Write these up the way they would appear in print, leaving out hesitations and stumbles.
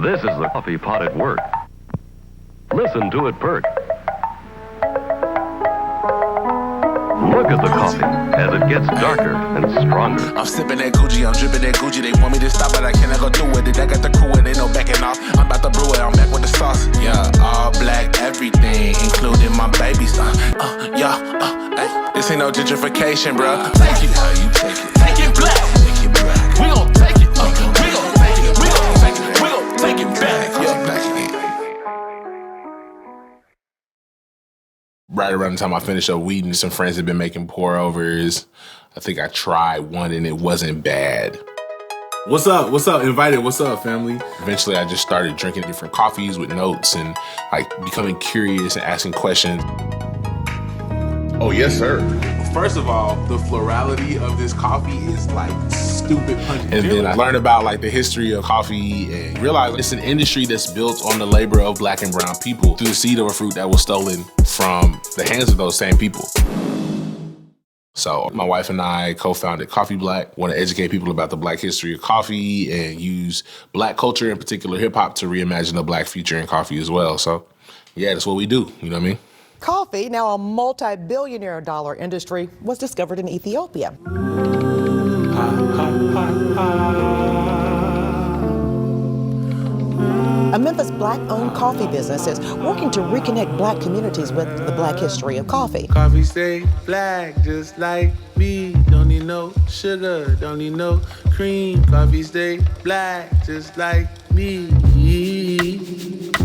This is the coffee pot at work. Listen to it perk. Look at the coffee as it gets darker and stronger. I'm sipping that Gucci, I'm dripping that Gucci. They want me to stop, but I cannot go through with it. I got the crew and they no backing off. I'm about to brew it, I'm back with the sauce. Yeah, all black, everything, including my babies. Hey, this ain't no gentrification, bro. Take it how you take it. Take it black. Take it black. We gon' take it. We gon' take it. We gon' take it. We gon' take it back. Right around the time I finished up weeding, some friends had been making pour-overs. I think I tried one and it wasn't bad. What's up? What's up? Invited. What's up, family? Eventually, I just started drinking different coffees with notes and like becoming curious and asking questions. Oh, yes, sir. First of all, the florality of this coffee is like stupid pungent. And then I learned about like the history of coffee and realized it's an industry that's built on the labor of black and brown people through the seed of a fruit that was stolen from the hands of those same people. So my wife and I co-founded Coffee Black, want to educate people about the black history of coffee and use black culture, in particular hip hop, to reimagine the black future in coffee as well. So yeah, that's what we do, you know what I mean? Coffee, now a multi-billion dollar industry, was discovered in Ethiopia. A Memphis black-owned coffee business is working to reconnect black communities with the black history of coffee. Coffee stay black just like me. Don't need no sugar, don't need no cream. Coffee stay black just like me.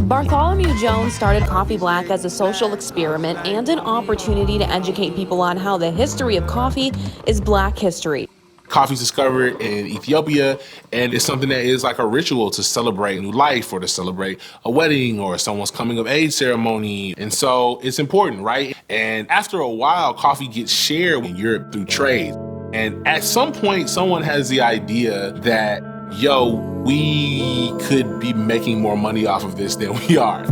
Bartholomew Jones started Coffee Black as a social experiment and an opportunity to educate people on how the history of coffee is black history. Coffee's discovered in Ethiopia, and it's something that is like a ritual to celebrate new life or to celebrate a wedding or someone's coming of age ceremony. And so it's important, right? And after a while, coffee gets shared in Europe through trade. And at some point, someone has the idea that, yo, we could be making more money off of this than we are.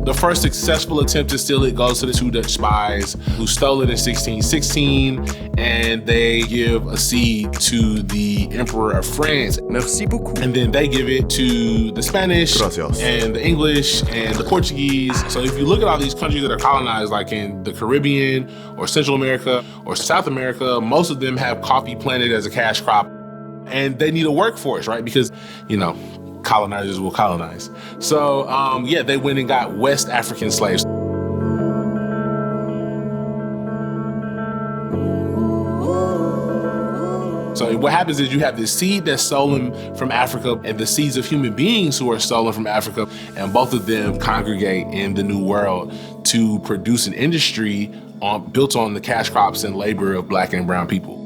The first successful attempt to steal it goes to the two Dutch spies who stole it in 1616, and they give a seed to the Emperor of France. Merci beaucoup. And then they give it to the Spanish and the English and the Portuguese. So if you look at all these countries that are colonized, like in the Caribbean or Central America or South America, most of them have coffee planted as a cash crop. And they need a workforce, right? Because, you know, colonizers will colonize. So, yeah, they went and got West African slaves. So what happens is you have this seed that's stolen from Africa and the seeds of human beings who are stolen from Africa, and both of them congregate in the New World to produce an industry built on the cash crops and labor of black and brown people.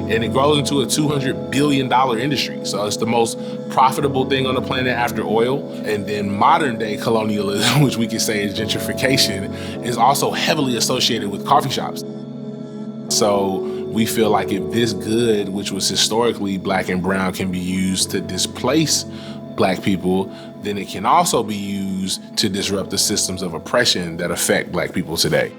And it grows into a $200 billion industry. So it's the most profitable thing on the planet after oil. And then modern day colonialism, which we can say is gentrification, is also heavily associated with coffee shops. So we feel like if this good, which was historically black and brown, can be used to displace black people, then it can also be used to disrupt the systems of oppression that affect black people today.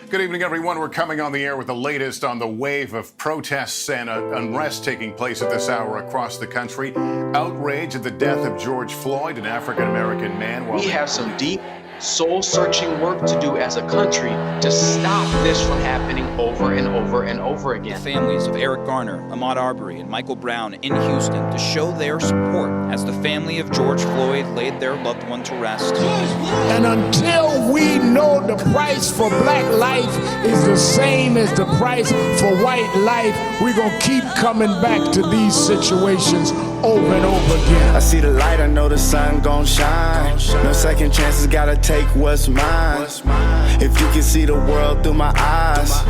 Good evening, everyone. We're coming on the air with the latest on the wave of protests and unrest taking place at this hour across the country. Outrage at the death of George Floyd, an African-American man. We have some deep, soul-searching work to do as a country to stop this from happening over and over and over again. Families of Eric Garner, Ahmaud Arbery, and Michael Brown in Houston to show their support as the family of George Floyd laid their loved one to rest. And until we know the price for black life is the same as the price for white life, we're gonna keep coming back to these situations over and over again. I see the light, I know the sun gon' shine. No second chances, gotta take what's mine. If you can see the world through my eyes,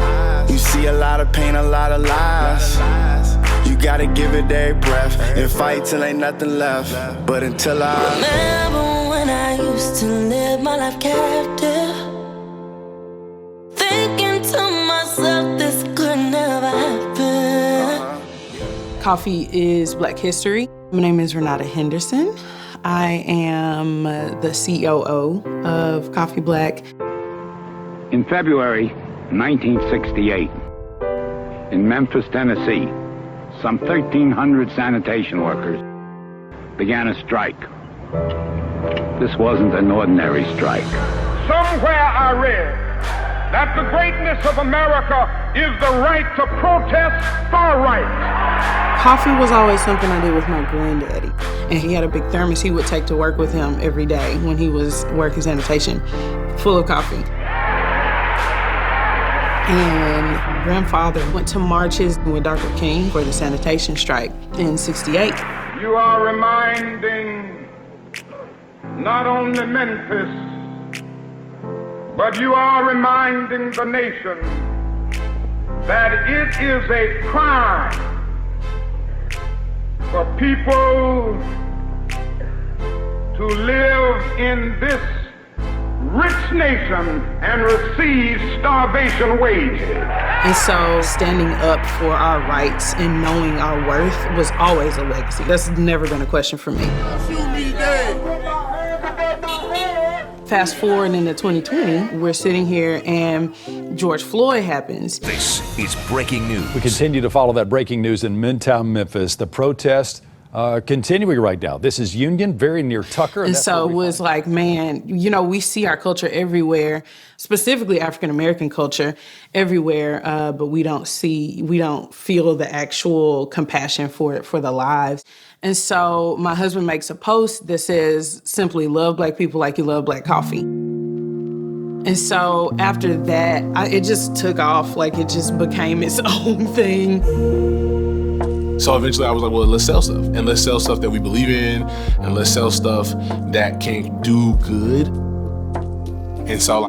you see a lot of pain, a lot of lies. You gotta give it every breath and fight till ain't nothing left. But until I remember when I used to live my life captive, thinking to myself this could never happen. Coffee is Black history. My name is Renata Henderson. I am the COO of Coffee Black. In February 1968, In Memphis, Tennessee, some 1,300 sanitation workers began a strike. This wasn't an ordinary strike. Somewhere I read that the greatness of America is the right to protest for rights. Coffee was always something I did with my granddaddy. And he had a big thermos he would take to work with him every day when he was working sanitation, full of coffee. And grandfather went to marches with Dr. King for the sanitation strike in '68. You are reminding not only Memphis, but you are reminding the nation that it is a crime for people to live in this rich nation and receive starvation wages. And so standing up for our rights and knowing our worth was always a legacy. That's never been a question for me. Fast forward into 2020, we're sitting here and George Floyd happens. This is breaking news. We continue to follow that breaking news in Midtown Memphis. The protest continuing right now. This is Union, very near Tucker. And so it was like, man, you know, we see our culture everywhere, specifically African-American culture everywhere, but we don't feel the actual compassion for the lives. And so my husband makes a post that says, simply love Black people like you love black coffee. And so after that, it just took off, like it just became its own thing. So eventually I was like, well, let's sell stuff. And let's sell stuff that we believe in, and let's sell stuff that can do good. And so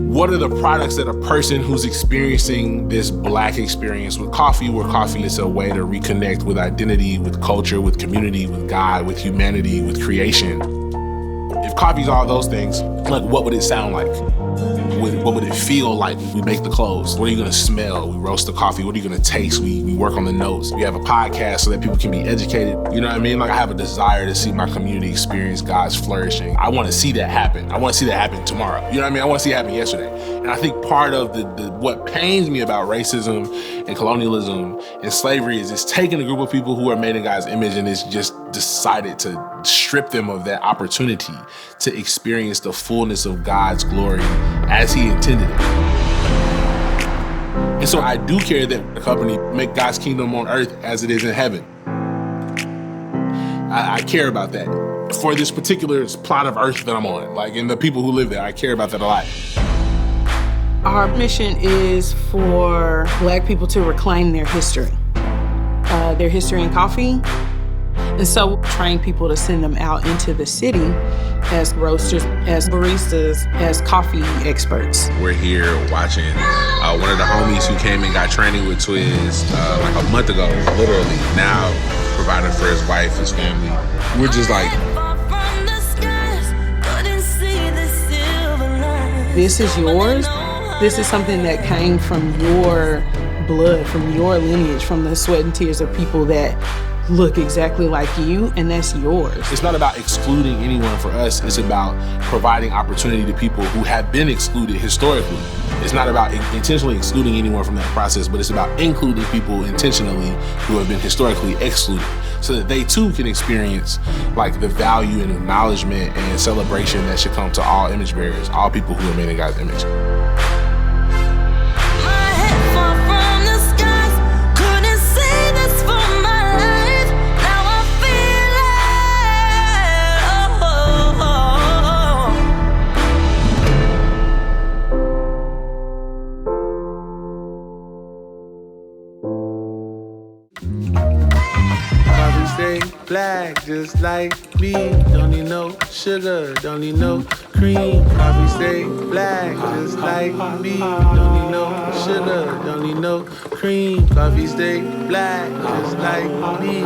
what are the products that a person who's experiencing this Black experience with coffee, where coffee is a way to reconnect with identity, with culture, with community, with God, with humanity, with creation. If coffee's all those things, like what would it sound like? What would it feel like? We make the clothes. What are you gonna smell? We roast the coffee. What are you gonna taste? We work on the notes. We have a podcast so that people can be educated. You know what I mean? Like I have a desire to see my community experience God's flourishing. I wanna see that happen. I wanna see that happen tomorrow. You know what I mean? I wanna see it happen yesterday. And I think part of what pains me about racism and colonialism and slavery is it's taking a group of people who are made in God's image and it's just decided to strip them of that opportunity to experience the fullness of God's glory as He intended it. And so I do care that the company make God's kingdom on earth as it is in heaven. I care about that. For this particular plot of earth that I'm on, like, and the people who live there, I care about that a lot. Our mission is for Black people to reclaim their history in coffee. And so train people to send them out into the city as roasters, as baristas, as coffee experts. We're here watching one of the homies who came and got training with Twiz like a month ago, literally. Now providing for his wife, his family. We're just like, this is yours. This is something that came from your blood, from your lineage, from the sweat and tears of people that look exactly like you, and that's yours. It's not about excluding anyone for us. It's about providing opportunity to people who have been excluded historically. It's not about intentionally excluding anyone from that process, but it's about including people intentionally who have been historically excluded so that they too can experience like the value and acknowledgement and celebration that should come to all image bearers, all people who are made in God's image. Black, just like me. Don't need no sugar, don't need no cream. Coffee stay black, just like me. Don't need no sugar, don't need no cream. Coffee stay black, just like me.